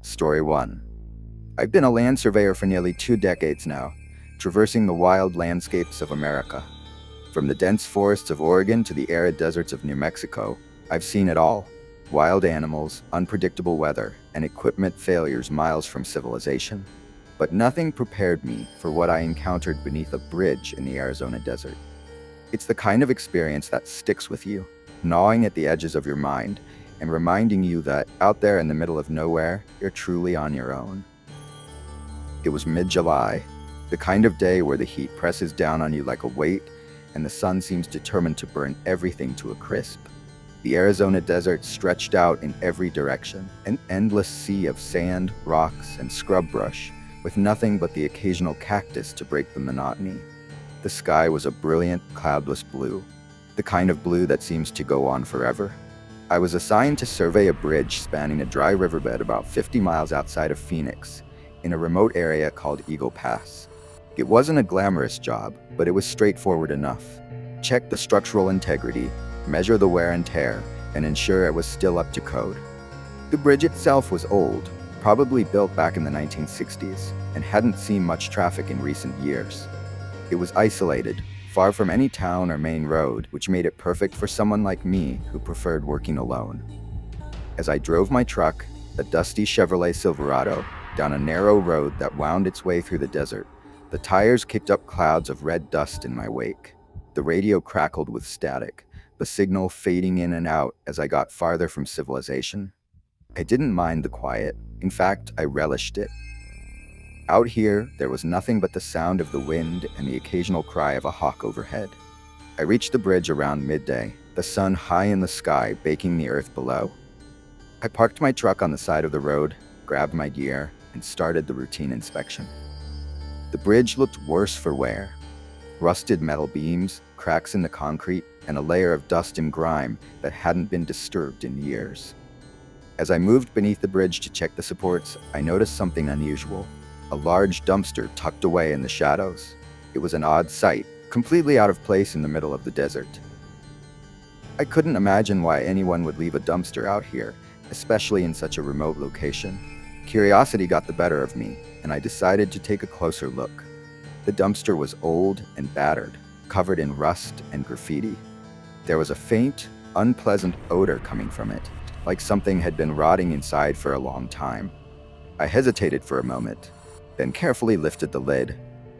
Story 1. I've been a land surveyor for nearly 2 decades now, traversing the wild landscapes of America. From the dense forests of Oregon to the arid deserts of New Mexico, I've seen it all. Wild animals, unpredictable weather, and equipment failures miles from civilization. But nothing prepared me for what I encountered beneath a bridge in the Arizona desert. It's the kind of experience that sticks with you, gnawing at the edges of your mind, and reminding you that out there in the middle of nowhere, you're truly on your own. It was mid-July, the kind of day where the heat presses down on you like a weight, and the sun seems determined to burn everything to a crisp. The Arizona desert stretched out in every direction, an endless sea of sand, rocks, and scrub brush, with nothing but the occasional cactus to break the monotony. The sky was a brilliant, cloudless blue, the kind of blue that seems to go on forever. I was assigned to survey a bridge spanning a dry riverbed about 50 miles outside of Phoenix, in a remote area called Eagle Pass. It wasn't a glamorous job, but it was straightforward enough. Check the structural integrity, measure the wear and tear, and ensure it was still up to code. The bridge itself was old, probably built back in the 1960s, and hadn't seen much traffic in recent years. It was isolated, far from any town or main road, which made it perfect for someone like me who preferred working alone. As I drove my truck, a dusty Chevrolet Silverado, down a narrow road that wound its way through the desert, the tires kicked up clouds of red dust in my wake. The radio crackled with static, the signal fading in and out as I got farther from civilization. I didn't mind the quiet. In fact, I relished it. Out here, there was nothing but the sound of the wind and the occasional cry of a hawk overhead. I reached the bridge around midday, the sun high in the sky baking the earth below. I parked my truck on the side of the road, grabbed my gear, and started the routine inspection. The bridge looked worse for wear. Rusted metal beams, cracks in the concrete, and a layer of dust and grime that hadn't been disturbed in years. As I moved beneath the bridge to check the supports, I noticed something unusual. A large dumpster tucked away in the shadows. It was an odd sight, completely out of place in the middle of the desert. I couldn't imagine why anyone would leave a dumpster out here, especially in such a remote location. Curiosity got the better of me, and I decided to take a closer look. The dumpster was old and battered, covered in rust and graffiti. There was a faint, unpleasant odor coming from it, like something had been rotting inside for a long time. I hesitated for a moment, then carefully lifted the lid,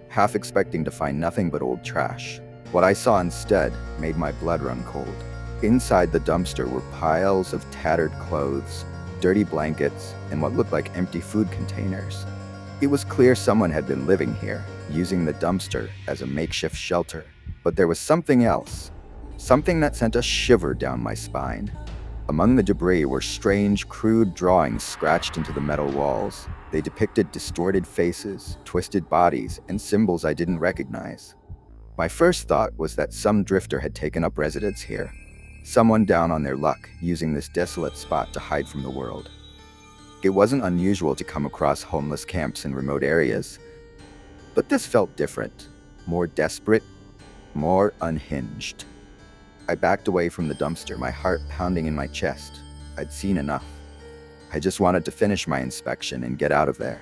half expecting to find nothing but old trash. What I saw instead made my blood run cold. Inside the dumpster were piles of tattered clothes, dirty blankets, and what looked like empty food containers. It was clear someone had been living here, using the dumpster as a makeshift shelter. But there was something else, something that sent a shiver down my spine. Among the debris were strange, crude drawings scratched into the metal walls. They depicted distorted faces, twisted bodies, and symbols I didn't recognize. My first thought was that some drifter had taken up residence here, someone down on their luck, using this desolate spot to hide from the world. It wasn't unusual to come across homeless camps in remote areas, but this felt different, more desperate, more unhinged. I backed away from the dumpster, my heart pounding in my chest. I'd seen enough. I just wanted to finish my inspection and get out of there.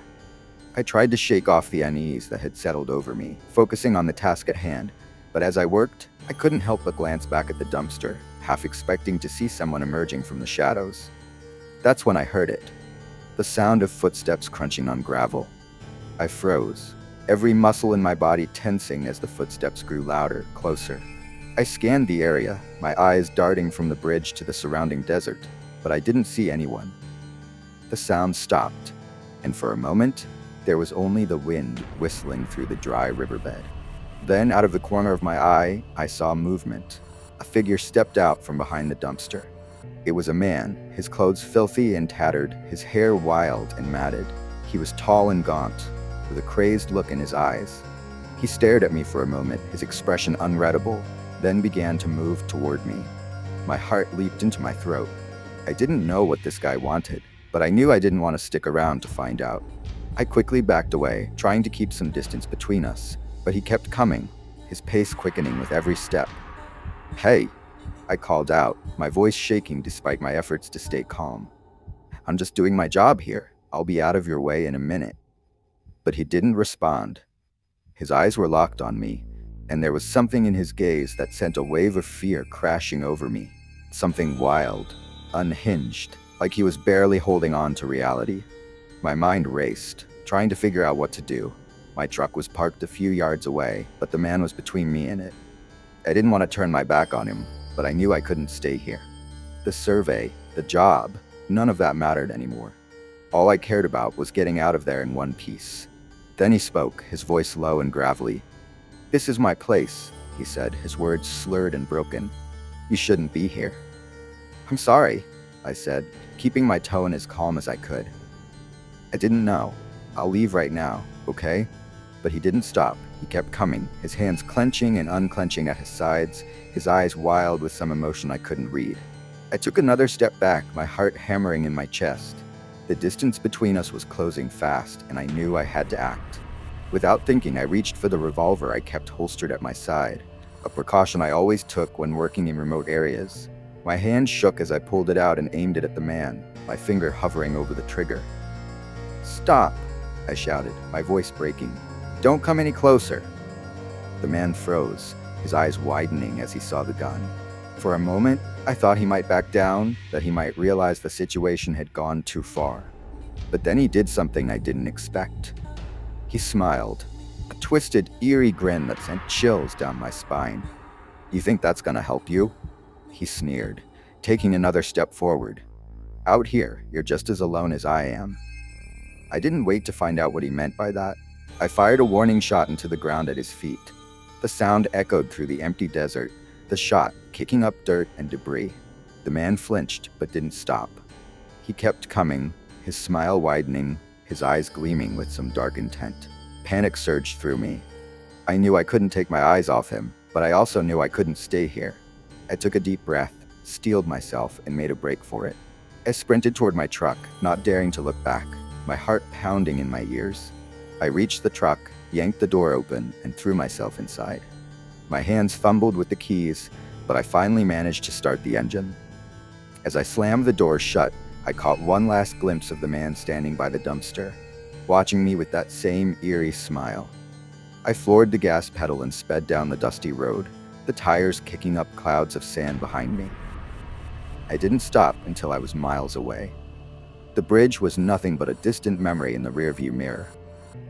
I tried to shake off the unease that had settled over me, focusing on the task at hand, but as I worked, I couldn't help but glance back at the dumpster, half expecting to see someone emerging from the shadows. That's when I heard it, the sound of footsteps crunching on gravel. I froze, every muscle in my body tensing as the footsteps grew louder, closer. I scanned the area, my eyes darting from the bridge to the surrounding desert, but I didn't see anyone. The sound stopped, and for a moment, there was only the wind whistling through the dry riverbed. Then, out of the corner of my eye, I saw movement. A figure stepped out from behind the dumpster. It was a man, his clothes filthy and tattered, his hair wild and matted. He was tall and gaunt, with a crazed look in his eyes. He stared at me for a moment, his expression unreadable, then began to move toward me. My heart leaped into my throat. I didn't know what this guy wanted, but I knew I didn't want to stick around to find out. I quickly backed away, trying to keep some distance between us, but he kept coming, his pace quickening with every step. "Hey," I called out, my voice shaking despite my efforts to stay calm. "I'm just doing my job here. I'll be out of your way in a minute. But he didn't respond. His eyes were locked on me, and there was something in his gaze that sent a wave of fear crashing over me. Something wild, unhinged, like he was barely holding on to reality. My mind raced, trying to figure out what to do. My truck was parked a few yards away, but the man was between me and it. I didn't want to turn my back on him, but I knew I couldn't stay here. The survey, the job, none of that mattered anymore. All I cared about was getting out of there in one piece. Then he spoke, his voice low and gravelly. "This is my place," he said, his words slurred and broken. "You shouldn't be here." "I'm sorry," I said, keeping my tone as calm as I could. "I didn't know. I'll leave right now, okay?" But he didn't stop. He kept coming, his hands clenching and unclenching at his sides, his eyes wild with some emotion I couldn't read. I took another step back, my heart hammering in my chest. The distance between us was closing fast, and I knew I had to act. Without thinking, I reached for the revolver I kept holstered at my side, a precaution I always took when working in remote areas. My hand shook as I pulled it out and aimed it at the man, my finger hovering over the trigger. "Stop!" I shouted, my voice breaking. "Don't come any closer." The man froze, his eyes widening as he saw the gun. For a moment, I thought he might back down, that he might realize the situation had gone too far. But then he did something I didn't expect. He smiled, a twisted, eerie grin that sent chills down my spine. "You think that's gonna help you?" He sneered, taking another step forward. "Out here, you're just as alone as I am." I didn't wait to find out what he meant by that. I fired a warning shot into the ground at his feet. The sound echoed through the empty desert, the shot kicking up dirt and debris. The man flinched but didn't stop. He kept coming, his smile widening, his eyes gleaming with some dark intent. Panic surged through me. I knew I couldn't take my eyes off him, but I also knew I couldn't stay here. I took a deep breath, steeled myself, and made a break for it. I sprinted toward my truck, not daring to look back, my heart pounding in my ears. I reached the truck, yanked the door open, and threw myself inside. My hands fumbled with the keys, but I finally managed to start the engine. As I slammed the door shut, I caught one last glimpse of the man standing by the dumpster, watching me with that same eerie smile. I floored the gas pedal and sped down the dusty road, the tires kicking up clouds of sand behind me. I didn't stop until I was miles away. The bridge was nothing but a distant memory in the rearview mirror.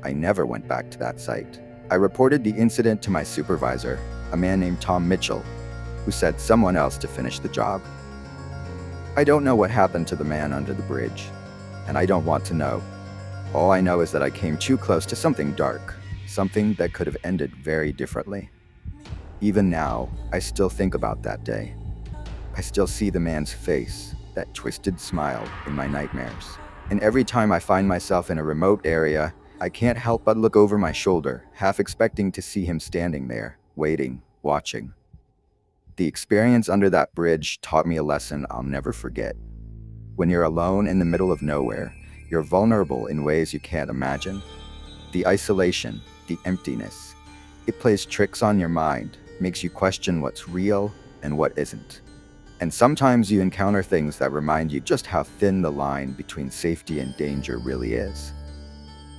I never went back to that site. I reported the incident to my supervisor, a man named Tom Mitchell, who said someone else to finish the job. I don't know what happened to the man under the bridge, and I don't want to know. All I know is that I came too close to something dark, something that could have ended very differently. Even now, I still think about that day. I still see the man's face, that twisted smile, in my nightmares. And every time I find myself in a remote area, I can't help but look over my shoulder, half expecting to see him standing there, waiting, watching. The experience under that bridge taught me a lesson I'll never forget. When you're alone in the middle of nowhere, you're vulnerable in ways you can't imagine. The isolation, the emptiness, it plays tricks on your mind, makes you question what's real and what isn't. And sometimes you encounter things that remind you just how thin the line between safety and danger really is.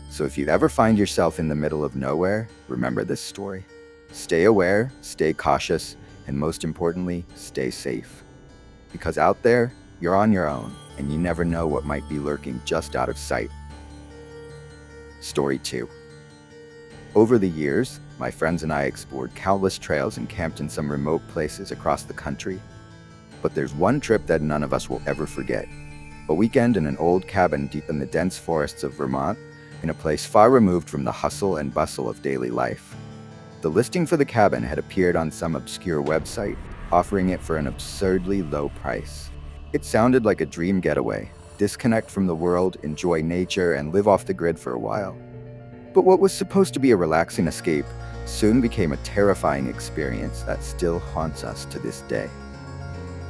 So if you ever find yourself in the middle of nowhere, remember this story. Stay aware, stay cautious, and most importantly, stay safe. Because out there, you're on your own, and you never know what might be lurking just out of sight. Story 2. Over the years, my friends and I explored countless trails and camped in some remote places across the country. But there's one trip that none of us will ever forget. A weekend in an old cabin deep in the dense forests of Vermont, in a place far removed from the hustle and bustle of daily life. The listing for the cabin had appeared on some obscure website, offering it for an absurdly low price. It sounded like a dream getaway, disconnect from the world, enjoy nature, and live off the grid for a while. But what was supposed to be a relaxing escape soon became a terrifying experience that still haunts us to this day.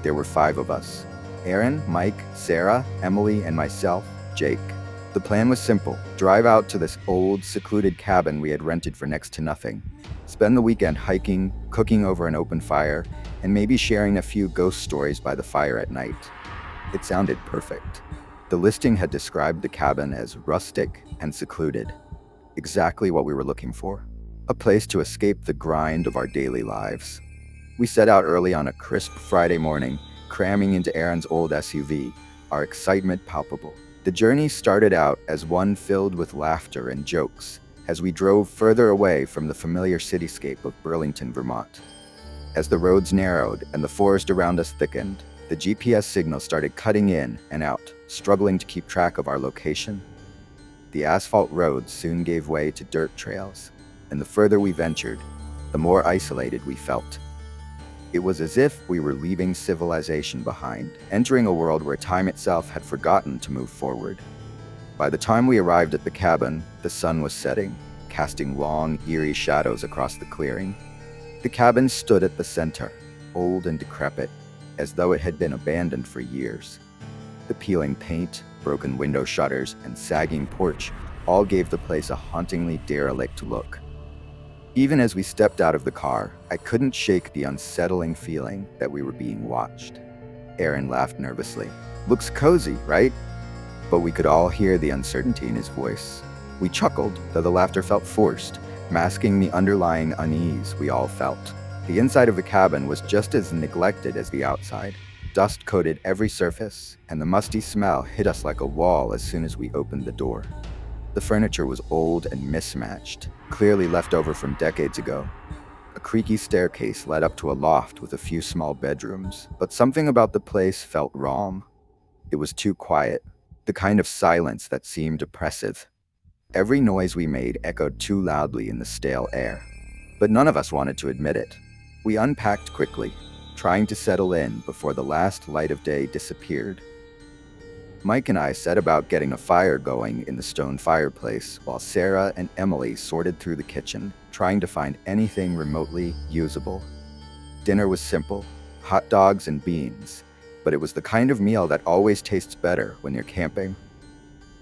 There were 5 of us: Aaron, Mike, Sarah, Emily, and myself, Jake. The plan was simple: drive out to this old, secluded cabin we had rented for next to nothing, spend the weekend hiking, cooking over an open fire, and maybe sharing a few ghost stories by the fire at night. It sounded perfect. The listing had described the cabin as rustic and secluded, exactly what we were looking for. A place to escape the grind of our daily lives. We set out early on a crisp Friday morning, cramming into Aaron's old SUV, our excitement palpable. The journey started out as one filled with laughter and jokes as we drove further away from the familiar cityscape of Burlington, Vermont. As the roads narrowed and the forest around us thickened, the GPS signal started cutting in and out, struggling to keep track of our location. The asphalt roads soon gave way to dirt trails, and the further we ventured, the more isolated we felt. It was as if we were leaving civilization behind, entering a world where time itself had forgotten to move forward. By the time we arrived at the cabin, the sun was setting, casting long, eerie shadows across the clearing. The cabin stood at the center, old and decrepit, as though it had been abandoned for years. The peeling paint, broken window shutters, and sagging porch all gave the place a hauntingly derelict look. Even as we stepped out of the car, I couldn't shake the unsettling feeling that we were being watched. Aaron laughed nervously. "Looks cozy, right?" But we could all hear the uncertainty in his voice. We chuckled, though the laughter felt forced, masking the underlying unease we all felt. The inside of the cabin was just as neglected as the outside. Dust coated every surface, and the musty smell hit us like a wall as soon as we opened the door. The furniture was old and mismatched, clearly left over from decades ago. A creaky staircase led up to a loft with a few small bedrooms, but something about the place felt wrong. It was too quiet, the kind of silence that seemed oppressive. Every noise we made echoed too loudly in the stale air, but none of us wanted to admit it. We unpacked quickly, trying to settle in before the last light of day disappeared. Mike and I set about getting a fire going in the stone fireplace, while Sarah and Emily sorted through the kitchen, trying to find anything remotely usable. Dinner was simple, hot dogs and beans, but it was the kind of meal that always tastes better when you're camping.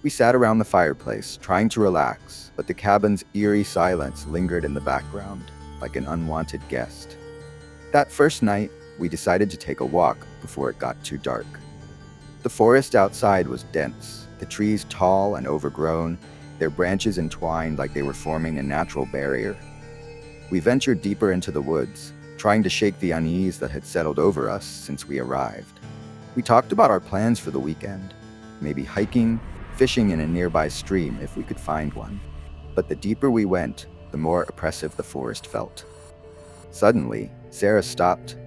We sat around the fireplace, trying to relax, but the cabin's eerie silence lingered in the background, like an unwanted guest. That first night, we decided to take a walk before it got too dark. The forest outside was dense, the trees tall and overgrown, their branches entwined like they were forming a natural barrier. We ventured deeper into the woods, trying to shake the unease that had settled over us since we arrived. We talked about our plans for the weekend, maybe hiking, fishing in a nearby stream if we could find one. But the deeper we went, the more oppressive the forest felt. Suddenly, Sarah stopped.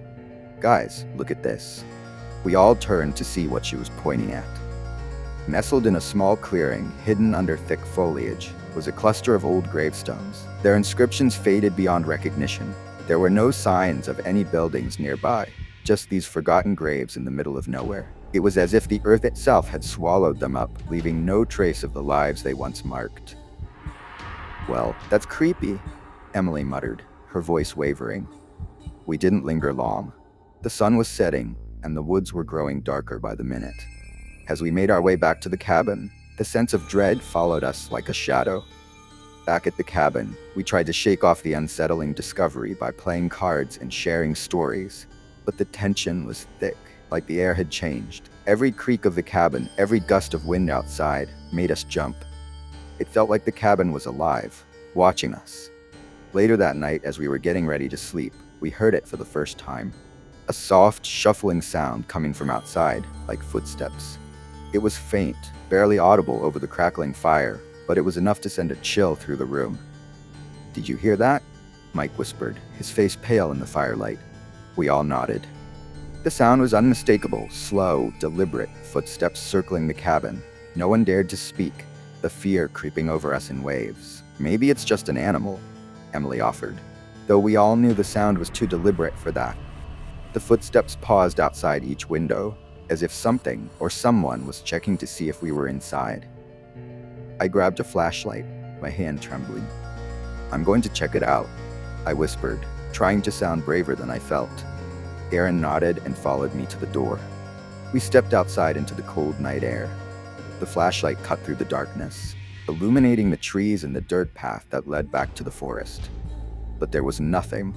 "Guys, look at this." We all turned to see what she was pointing at. Nestled in a small clearing, hidden under thick foliage, was a cluster of old gravestones. Their inscriptions faded beyond recognition. There were no signs of any buildings nearby, just these forgotten graves in the middle of nowhere. It was as if the earth itself had swallowed them up, leaving no trace of the lives they once marked. "Well, that's creepy," Emily muttered, her voice wavering. We didn't linger long. The sun was setting, and the woods were growing darker by the minute. As we made our way back to the cabin, the sense of dread followed us like a shadow. Back at the cabin, we tried to shake off the unsettling discovery by playing cards and sharing stories, but the tension was thick, like the air had changed. Every creak of the cabin, every gust of wind outside, made us jump. It felt like the cabin was alive, watching us. Later that night, as we were getting ready to sleep, we heard it for the first time. A soft, shuffling sound coming from outside, like footsteps. It was faint, barely audible over the crackling fire, but it was enough to send a chill through the room. "Did you hear that?" Mike whispered, his face pale in the firelight. We all nodded. The sound was unmistakable, slow, deliberate, footsteps circling the cabin. No one dared to speak, the fear creeping over us in waves. "Maybe it's just an animal," Emily offered, though we all knew the sound was too deliberate for that. The footsteps paused outside each window, as if something or someone was checking to see if we were inside. I grabbed a flashlight, my hand trembling. "I'm going to check it out," I whispered, trying to sound braver than I felt. Aaron nodded and followed me to the door. We stepped outside into the cold night air. The flashlight cut through the darkness, illuminating the trees and the dirt path that led back to the forest. But there was nothing.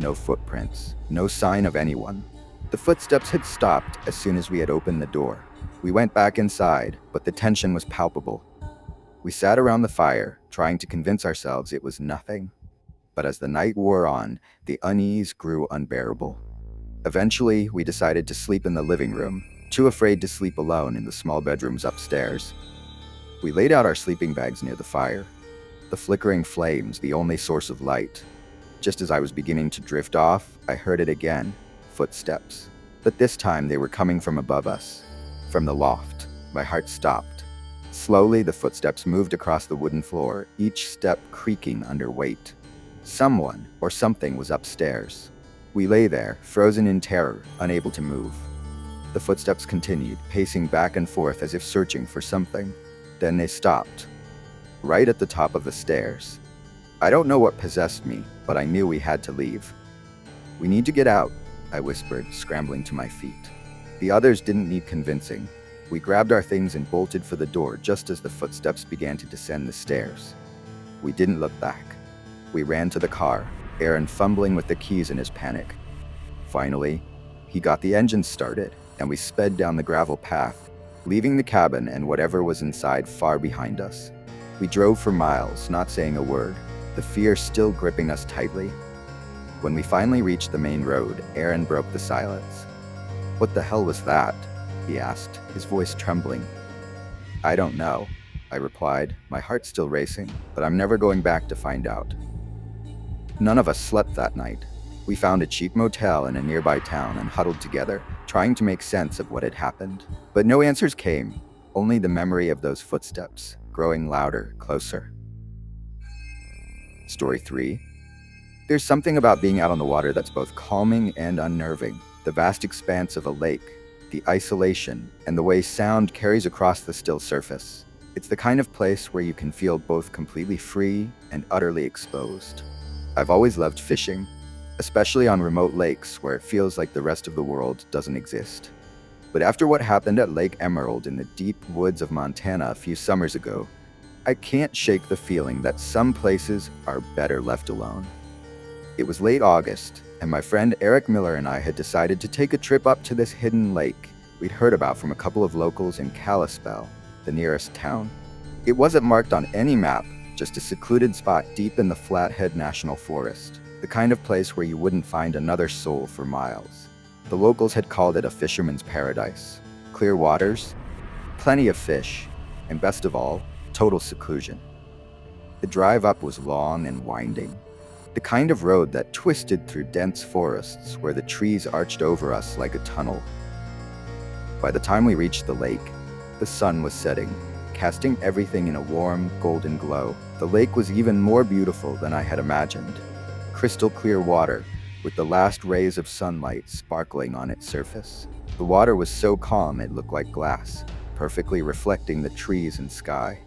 No footprints, no sign of anyone. The footsteps had stopped as soon as we had opened the door. We went back inside, but the tension was palpable. We sat around the fire, trying to convince ourselves it was nothing. But as the night wore on, the unease grew unbearable. Eventually, we decided to sleep in the living room, too afraid to sleep alone in the small bedrooms upstairs. We laid out our sleeping bags near the fire, the flickering flames the only source of light. Just as I was beginning to drift off, I heard it again, footsteps. But this time they were coming from above us, from the loft. My heart stopped. Slowly, the footsteps moved across the wooden floor, each step creaking under weight. Someone or something was upstairs. We lay there, frozen in terror, unable to move. The footsteps continued, pacing back and forth as if searching for something. Then they stopped, right at the top of the stairs. I don't know what possessed me, but I knew we had to leave. "We need to get out," I whispered, scrambling to my feet. The others didn't need convincing. We grabbed our things and bolted for the door just as the footsteps began to descend the stairs. We didn't look back. We ran to the car, Aaron fumbling with the keys in his panic. Finally, he got the engine started, and we sped down the gravel path, leaving the cabin and whatever was inside far behind us. We drove for miles, not saying a word, the fear still gripping us tightly. When we finally reached the main road, Aaron broke the silence. "What the hell was that?" he asked, his voice trembling. "I don't know," I replied, my heart still racing, but I'm never going back to find out. None of us slept that night. We found a cheap motel in a nearby town and huddled together, trying to make sense of what had happened. But no answers came, only the memory of those footsteps, growing louder, closer. Story 3. There's something about being out on the water that's both calming and unnerving. The vast expanse of a lake, the isolation, and the way sound carries across the still surface. It's the kind of place where you can feel both completely free and utterly exposed. I've always loved fishing, especially on remote lakes where it feels like the rest of the world doesn't exist. But after what happened at Lake Emerald in the deep woods of Montana a few summers ago, I can't shake the feeling that some places are better left alone. It was late August, and my friend Eric Miller and I had decided to take a trip up to this hidden lake we'd heard about from a couple of locals in Kalispell, the nearest town. It wasn't marked on any map, just a secluded spot deep in the Flathead National Forest, the kind of place where you wouldn't find another soul for miles. The locals had called it a fisherman's paradise. Clear waters, plenty of fish, and best of all, total seclusion. The drive up was long and winding, the kind of road that twisted through dense forests where the trees arched over us like a tunnel. By the time we reached the lake, the sun was setting, casting everything in a warm, golden glow. The lake was even more beautiful than I had imagined. Crystal clear water, with the last rays of sunlight sparkling on its surface. The water was so calm it looked like glass, perfectly reflecting the trees and sky.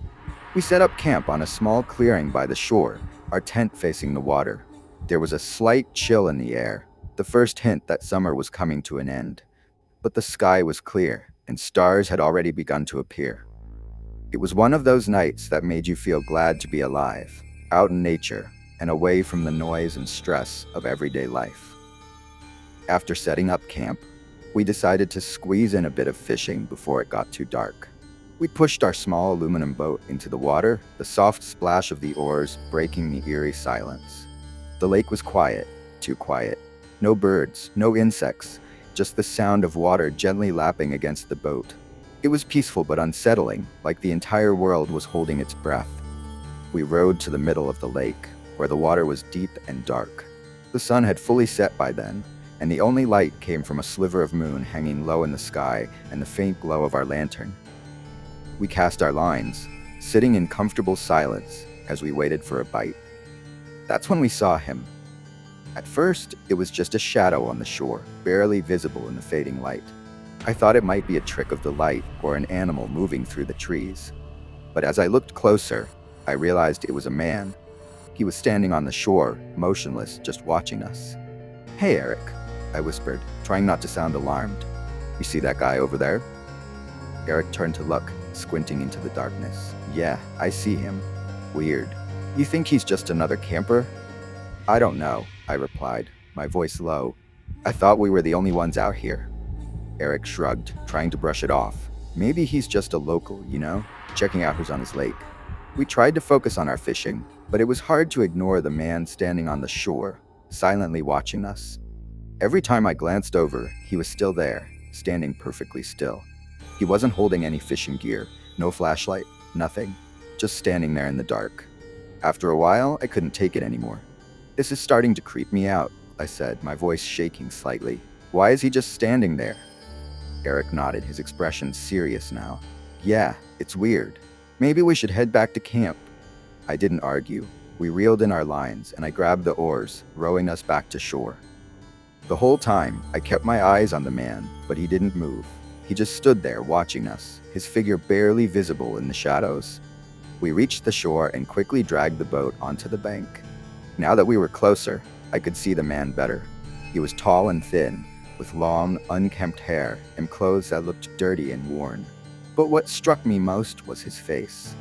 We set up camp on a small clearing by the shore, our tent facing the water. There was a slight chill in the air, the first hint that summer was coming to an end. But the sky was clear, and stars had already begun to appear. It was one of those nights that made you feel glad to be alive, out in nature, and away from the noise and stress of everyday life. After setting up camp, we decided to squeeze in a bit of fishing before it got too dark. We pushed our small aluminum boat into the water, the soft splash of the oars breaking the eerie silence. The lake was quiet, too quiet. No birds, no insects, just the sound of water gently lapping against the boat. It was peaceful but unsettling, like the entire world was holding its breath. We rowed to the middle of the lake, where the water was deep and dark. The sun had fully set by then, and the only light came from a sliver of moon hanging low in the sky and the faint glow of our lantern. We cast our lines, sitting in comfortable silence as we waited for a bite. That's when we saw him. At first, it was just a shadow on the shore, barely visible in the fading light. I thought it might be a trick of the light or an animal moving through the trees. But as I looked closer, I realized it was a man. He was standing on the shore, motionless, just watching us. "Hey, Eric," I whispered, trying not to sound alarmed. "You see that guy over there?" Eric turned to look, squinting into the darkness. "Yeah, I see him. Weird. You think he's just another camper?" "I don't know," I replied, my voice low. "I thought we were the only ones out here." Eric shrugged, trying to brush it off. Maybe he's just a local, checking out who's on his lake. We tried to focus on our fishing, but it was hard to ignore the man standing on the shore, silently watching us. Every time I glanced over, he was still there, standing perfectly still. He wasn't holding any fishing gear, no flashlight, nothing, just standing there in the dark. After a while, I couldn't take it anymore. "This is starting to creep me out," I said, my voice shaking slightly. "Why is he just standing there?" Eric nodded, his expression serious now. "Yeah, it's weird. Maybe we should head back to camp." I didn't argue. We reeled in our lines, and I grabbed the oars, rowing us back to shore. The whole time, I kept my eyes on the man, but he didn't move. He just stood there watching us, his figure barely visible in the shadows. We reached the shore and quickly dragged the boat onto the bank. Now that we were closer, I could see the man better. He was tall and thin, with long, unkempt hair and clothes that looked dirty and worn. But what struck me most was his face.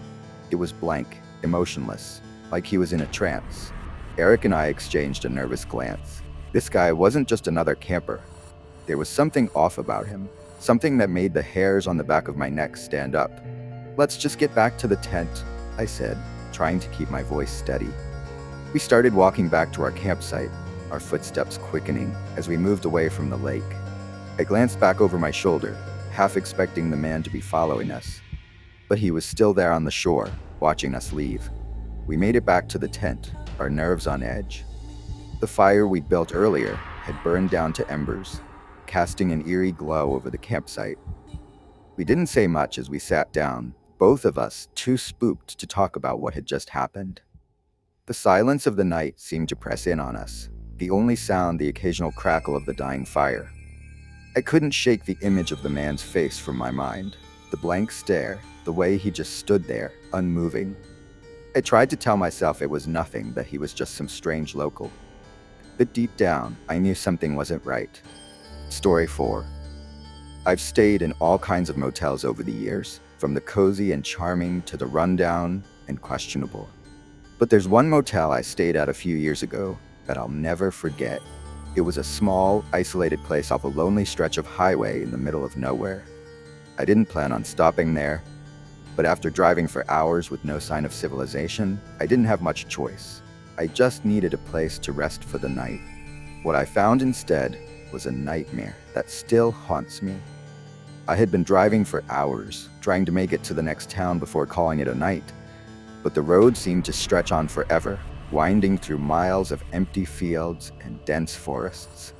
It was blank, emotionless, like he was in a trance. Eric and I exchanged a nervous glance. This guy wasn't just another camper. There was something off about him, something that made the hairs on the back of my neck stand up. "Let's just get back to the tent," I said, trying to keep my voice steady. We started walking back to our campsite, our footsteps quickening as we moved away from the lake. I glanced back over my shoulder, half expecting the man to be following us. But he was still there on the shore, watching us leave. We made it back to the tent, our nerves on edge. The fire we'd built earlier had burned down to embers, casting an eerie glow over the campsite. We didn't say much as we sat down, both of us too spooked to talk about what had just happened. The silence of the night seemed to press in on us, the only sound the occasional crackle of the dying fire. I couldn't shake the image of the man's face from my mind, the blank stare, the way he just stood there, unmoving. I tried to tell myself it was nothing, that he was just some strange local. But deep down, I knew something wasn't right. Story 4. I've stayed in all kinds of motels over the years, from the cozy and charming to the rundown and questionable. But there's one motel I stayed at a few years ago that I'll never forget. It was a small, isolated place off a lonely stretch of highway in the middle of nowhere. I didn't plan on stopping there, but after driving for hours with no sign of civilization, I didn't have much choice. I just needed a place to rest for the night. What I found instead was a nightmare that still haunts me. I had been driving for hours, trying to make it to the next town before calling it a night, but the road seemed to stretch on forever, winding through miles of empty fields and dense forests.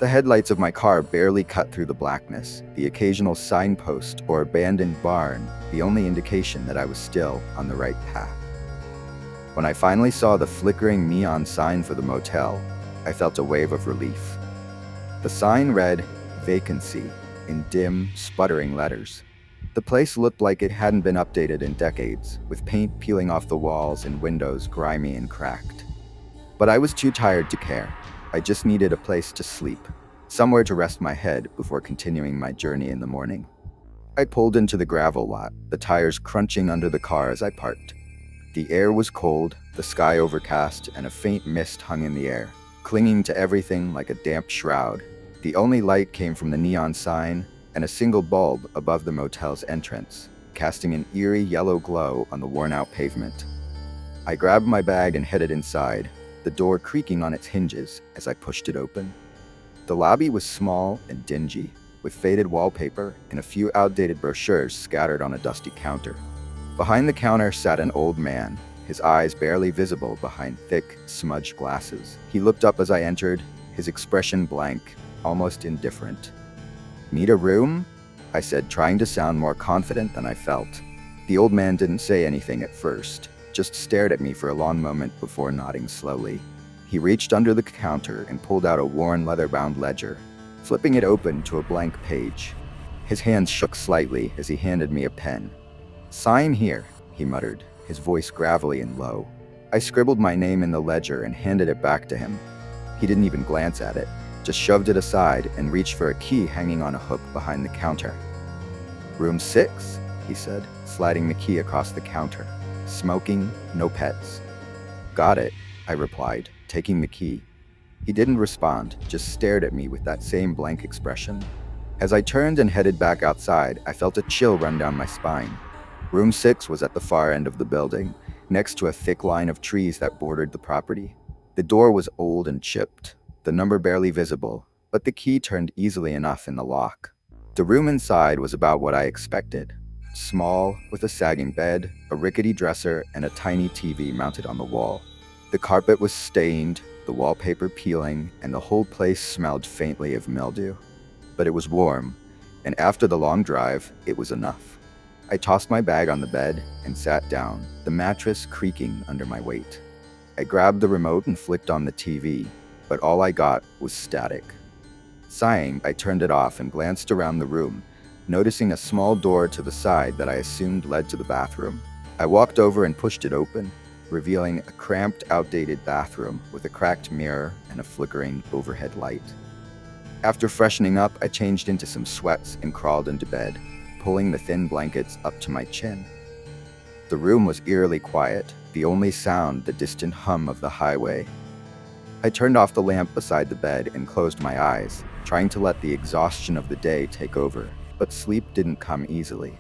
The headlights of my car barely cut through the blackness, the occasional signpost or abandoned barn the only indication that I was still on the right path. When I finally saw the flickering neon sign for the motel, I felt a wave of relief. The sign read, "Vacancy," in dim, sputtering letters. The place looked like it hadn't been updated in decades, with paint peeling off the walls and windows grimy and cracked. But I was too tired to care. I just needed a place to sleep, somewhere to rest my head before continuing my journey in the morning. I pulled into the gravel lot, the tires crunching under the car as I parked. The air was cold, the sky overcast, and a faint mist hung in the air, clinging to everything like a damp shroud. The only light came from the neon sign and a single bulb above the motel's entrance, casting an eerie yellow glow on the worn-out pavement. I grabbed my bag and headed inside, the door creaking on its hinges as I pushed it open. The lobby was small and dingy, with faded wallpaper and a few outdated brochures scattered on a dusty counter. Behind the counter sat an old man, his eyes barely visible behind thick, smudged glasses. He looked up as I entered, his expression blank, almost indifferent. "Need a room?" I said, trying to sound more confident than I felt. The old man didn't say anything at first, just stared at me for a long moment before nodding slowly. He reached under the counter and pulled out a worn leather-bound ledger, flipping it open to a blank page. His hands shook slightly as he handed me a pen. "Sign here," he muttered, his voice gravelly and low. I scribbled my name in the ledger and handed it back to him. He didn't even glance at it, just shoved it aside and reached for a key hanging on a hook behind the counter. "Room 6, he said, sliding the key across the counter. "Smoking, no pets." "Got it," I replied, taking the key. He didn't respond, just stared at me with that same blank expression. As I turned and headed back outside, I felt a chill run down my spine. Room 6 was at the far end of the building, next to a thick line of trees that bordered the property. The door was old and chipped, the number barely visible, but the key turned easily enough in the lock. The room inside was about what I expected. Small, with a sagging bed, a rickety dresser, and a tiny TV mounted on the wall. The carpet was stained, the wallpaper peeling, and the whole place smelled faintly of mildew. But it was warm, and after the long drive, it was enough. I tossed my bag on the bed and sat down, the mattress creaking under my weight. I grabbed the remote and flicked on the TV, but all I got was static. Sighing, I turned it off and glanced around the room, noticing a small door to the side that I assumed led to the bathroom. I walked over and pushed it open, revealing a cramped, outdated bathroom with a cracked mirror and a flickering overhead light. After freshening up, I changed into some sweats and crawled into bed, pulling the thin blankets up to my chin. The room was eerily quiet, the only sound the distant hum of the highway. I turned off the lamp beside the bed and closed my eyes, trying to let the exhaustion of the day take over, but sleep didn't come easily.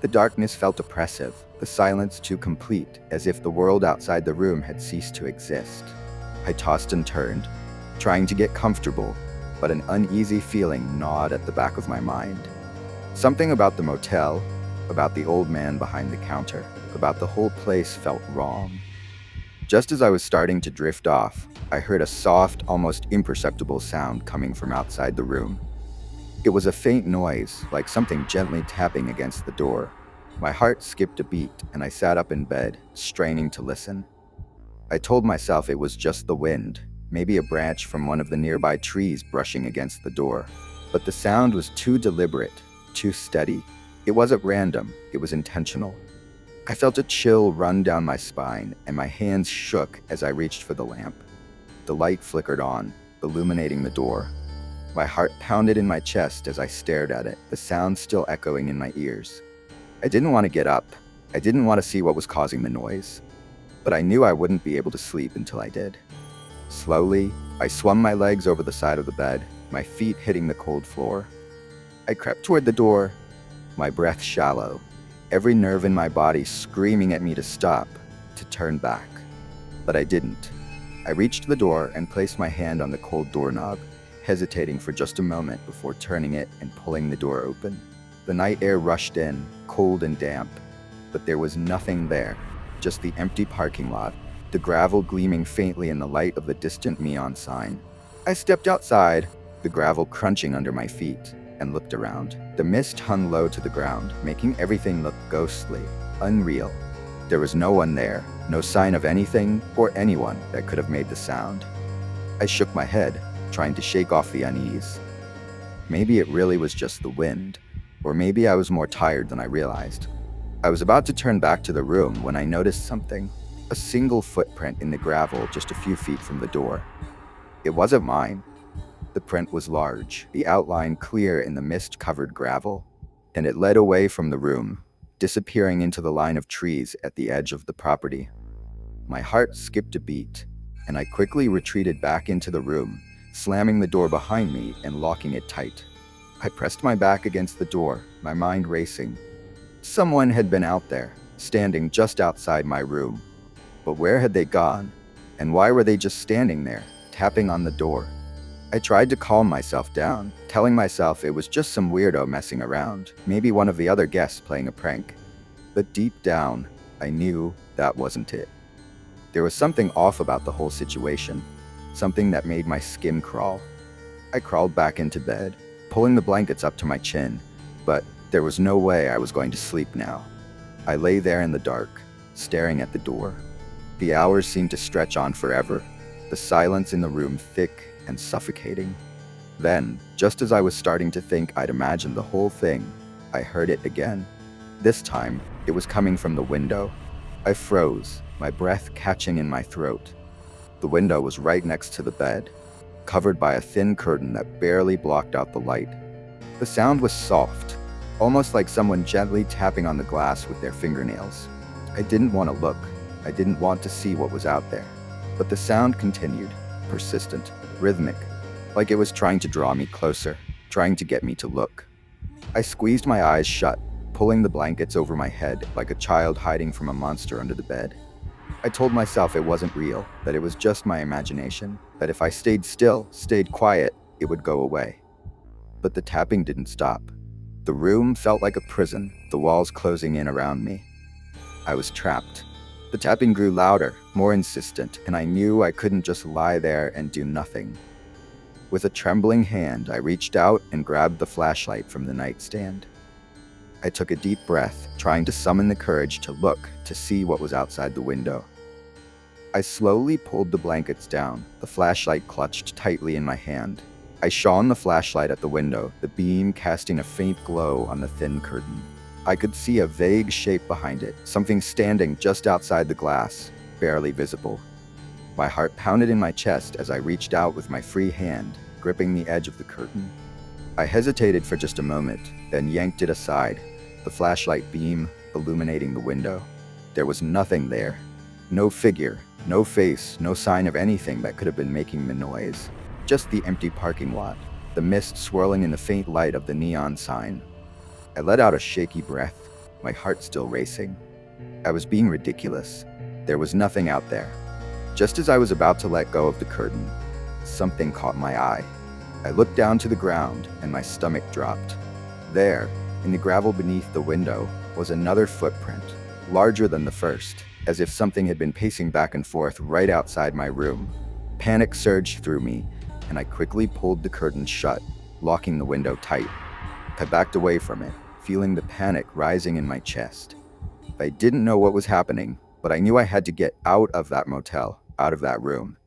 The darkness felt oppressive, the silence too complete, as if the world outside the room had ceased to exist. I tossed and turned, trying to get comfortable, but an uneasy feeling gnawed at the back of my mind. Something about the motel, about the old man behind the counter, about the whole place felt wrong. Just as I was starting to drift off, I heard a soft, almost imperceptible sound coming from outside the room. It was a faint noise, like something gently tapping against the door. My heart skipped a beat, and I sat up in bed, straining to listen. I told myself it was just the wind, maybe a branch from one of the nearby trees brushing against the door. But the sound was too deliberate, too steady. It wasn't random, it was intentional. I felt a chill run down my spine, and my hands shook as I reached for the lamp. The light flickered on, illuminating the door. My heart pounded in my chest as I stared at it, the sound still echoing in my ears. I didn't want to get up. I didn't want to see what was causing the noise. But I knew I wouldn't be able to sleep until I did. Slowly, I swung my legs over the side of the bed, my feet hitting the cold floor. I crept toward the door, my breath shallow, every nerve in my body screaming at me to stop, to turn back. But I didn't. I reached the door and placed my hand on the cold doorknob, hesitating for just a moment before turning it and pulling the door open. The night air rushed in, cold and damp, but there was nothing there, just the empty parking lot, the gravel gleaming faintly in the light of the distant neon sign. I stepped outside, the gravel crunching under my feet, and looked around. The mist hung low to the ground, making everything look ghostly, unreal. There was no one there, no sign of anything or anyone that could have made the sound. I shook my head, trying to shake off the unease. Maybe it really was just the wind, or maybe I was more tired than I realized. I was about to turn back to the room when I noticed something, a single footprint in the gravel just a few feet from the door. It wasn't mine. The print was large, the outline clear in the mist-covered gravel, and it led away from the room, disappearing into the line of trees at the edge of the property. My heart skipped a beat, and I quickly retreated back into the room, slamming the door behind me and locking it tight. I pressed my back against the door, my mind racing. Someone had been out there, standing just outside my room. But where had they gone? And why were they just standing there, tapping on the door? I tried to calm myself down, telling myself it was just some weirdo messing around, maybe one of the other guests playing a prank. But deep down, I knew that wasn't it. There was something off about the whole situation, something that made my skin crawl. I crawled back into bed, pulling the blankets up to my chin, but there was no way I was going to sleep now. I lay there in the dark, staring at the door. The hours seemed to stretch on forever, the silence in the room thick and suffocating. Then, just as I was starting to think I'd imagined the whole thing, I heard it again. This time, it was coming from the window. I froze, my breath catching in my throat. The window was right next to the bed, covered by a thin curtain that barely blocked out the light. The sound was soft, almost like someone gently tapping on the glass with their fingernails. I didn't want to look. I didn't want to see what was out there. But the sound continued, persistent, rhythmic, like it was trying to draw me closer, trying to get me to look. I squeezed my eyes shut, pulling the blankets over my head like a child hiding from a monster under the bed. I told myself it wasn't real, that it was just my imagination, that if I stayed still, stayed quiet, it would go away. But the tapping didn't stop. The room felt like a prison, the walls closing in around me. I was trapped. The tapping grew louder, more insistent, and I knew I couldn't just lie there and do nothing. With a trembling hand, I reached out and grabbed the flashlight from the nightstand. I took a deep breath, trying to summon the courage to look, to see what was outside the window. I slowly pulled the blankets down, the flashlight clutched tightly in my hand. I shone the flashlight at the window, the beam casting a faint glow on the thin curtain. I could see a vague shape behind it, something standing just outside the glass, barely visible. My heart pounded in my chest as I reached out with my free hand, gripping the edge of the curtain. I hesitated for just a moment, then yanked it aside, the flashlight beam illuminating the window. There was nothing there. No figure, no face, no sign of anything that could have been making the noise. Just the empty parking lot, the mist swirling in the faint light of the neon sign. I let out a shaky breath, my heart still racing. I was being ridiculous. There was nothing out there. Just as I was about to let go of the curtain, something caught my eye. I looked down to the ground and my stomach dropped. There, in the gravel beneath the window, was another footprint, larger than the first, as if something had been pacing back and forth right outside my room. Panic surged through me, and I quickly pulled the curtain shut, locking the window tight. I backed away from it, feeling the panic rising in my chest. I didn't know what was happening, but I knew I had to get out of that motel, out of that room.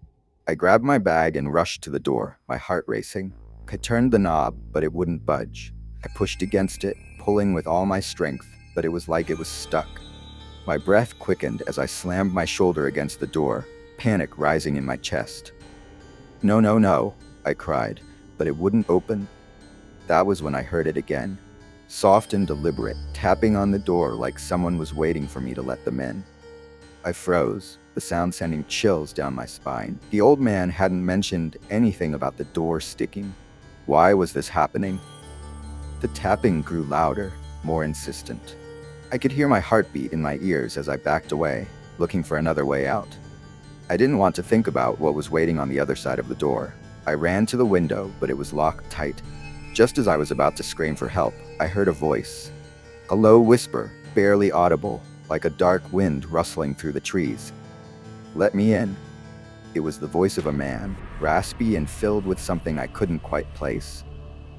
I grabbed my bag and rushed to the door, my heart racing. I turned the knob, but it wouldn't budge. I pushed against it, pulling with all my strength, but it was like it was stuck. My breath quickened as I slammed my shoulder against the door, panic rising in my chest. "No, no, no," I cried, but it wouldn't open. That was when I heard it again. Soft and deliberate, tapping on the door like someone was waiting for me to let them in. I froze, the sound sending chills down my spine. The old man hadn't mentioned anything about the door sticking. Why was this happening? The tapping grew louder, more insistent. I could hear my heartbeat in my ears as I backed away, looking for another way out. I didn't want to think about what was waiting on the other side of the door. I ran to the window, but it was locked tight. Just as I was about to scream for help, I heard a voice. A low whisper, barely audible, like a dark wind rustling through the trees. "Let me in." It was the voice of a man, raspy and filled with something I couldn't quite place.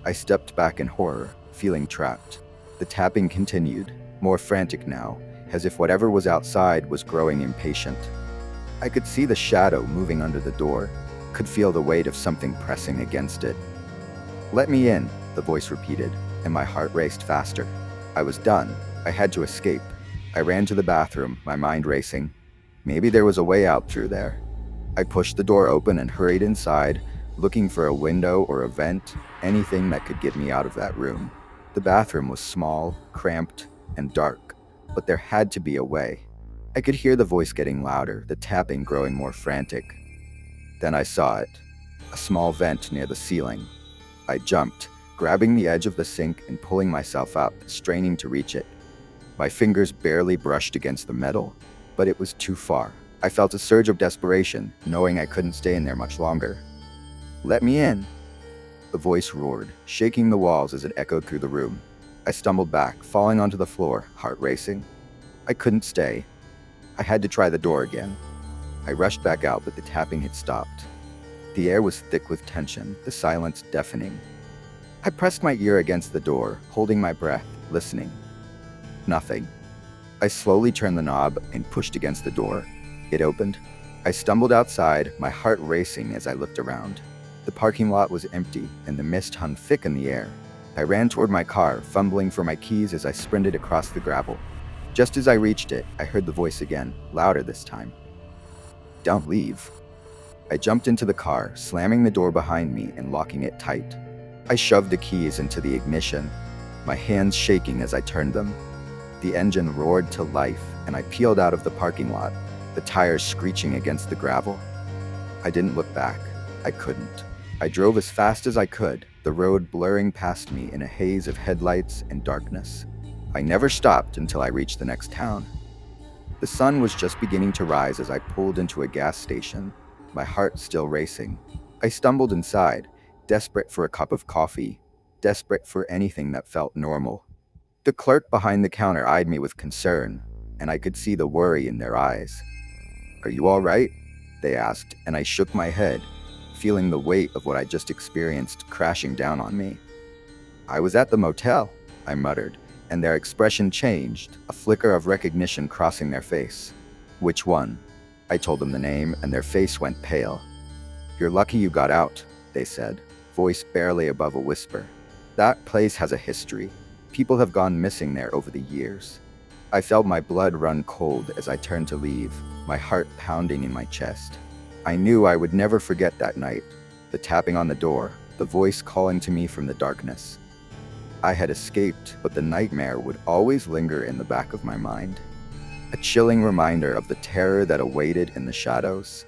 I stepped back in horror, feeling trapped. The tapping continued, more frantic now, as if whatever was outside was growing impatient. I could see the shadow moving under the door, could feel the weight of something pressing against it. "Let me in," the voice repeated, and my heart raced faster. I was done. I had to escape. I ran to the bathroom, my mind racing. Maybe there was a way out through there. I pushed the door open and hurried inside, looking for a window or a vent, anything that could get me out of that room. The bathroom was small, cramped, and dark, but there had to be a way. I could hear the voice getting louder, the tapping growing more frantic. Then I saw it, a small vent near the ceiling. I jumped, grabbing the edge of the sink and pulling myself up, straining to reach it. My fingers barely brushed against the metal, but it was too far. I felt a surge of desperation, knowing I couldn't stay in there much longer. "Let me in," the voice roared, shaking the walls as it echoed through the room. I stumbled back, falling onto the floor, heart racing. I couldn't stay. I had to try the door again. I rushed back out, but the tapping had stopped. The air was thick with tension, the silence deafening. I pressed my ear against the door, holding my breath, listening. Nothing. I slowly turned the knob and pushed against the door. It opened. I stumbled outside, my heart racing as I looked around. The parking lot was empty, and the mist hung thick in the air. I ran toward my car, fumbling for my keys as I sprinted across the gravel. Just as I reached it, I heard the voice again, louder this time. "Don't leave." I jumped into the car, slamming the door behind me and locking it tight. I shoved the keys into the ignition, my hands shaking as I turned them. The engine roared to life, and I peeled out of the parking lot, the tires screeching against the gravel. I didn't look back. I couldn't. I drove as fast as I could, the road blurring past me in a haze of headlights and darkness. I never stopped until I reached the next town. The sun was just beginning to rise as I pulled into a gas station, my heart still racing. I stumbled inside, desperate for a cup of coffee, desperate for anything that felt normal. The clerk behind the counter eyed me with concern, and I could see the worry in their eyes. "Are you all right?" they asked, and I shook my head, feeling the weight of what I just experienced crashing down on me. "I was at the motel," I muttered, and their expression changed, a flicker of recognition crossing their face. "Which one?" I told them the name, and their face went pale. "You're lucky you got out," they said, voice barely above a whisper. "That place has a history. People have gone missing there over the years." I felt my blood run cold as I turned to leave, my heart pounding in my chest. I knew I would never forget that night, the tapping on the door, the voice calling to me from the darkness. I had escaped, but the nightmare would always linger in the back of my mind. A chilling reminder of the terror that awaited in the shadows.